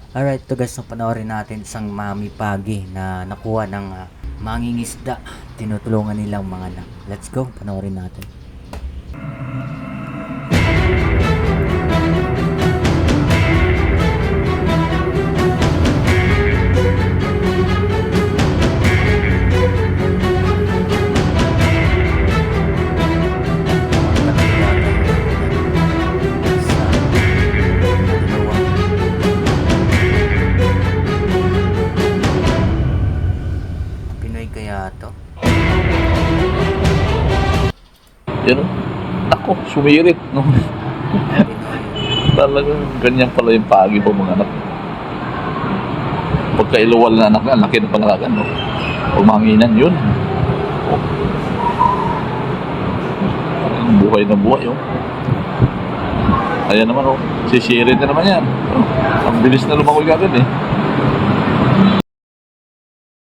Alright, to guys, so panoorin natin isang mami pagi na nakuha ng mangingisda. Tinutulungan nilang mga anak. Let's go, panoorin natin. Pinoy kaya to? Yan o. Ako, sumirit. No? Talagang ganyan pala yung pagi po mga anak. Pagkailuwal na anak na, laki ng pangalagan. No? Pagmanginan, yun. Oh. Buhay na buhay. Oh. Ayan naman, oh. Sisirit na naman yan. Oh. Ang bilis na lumangoy agad eh.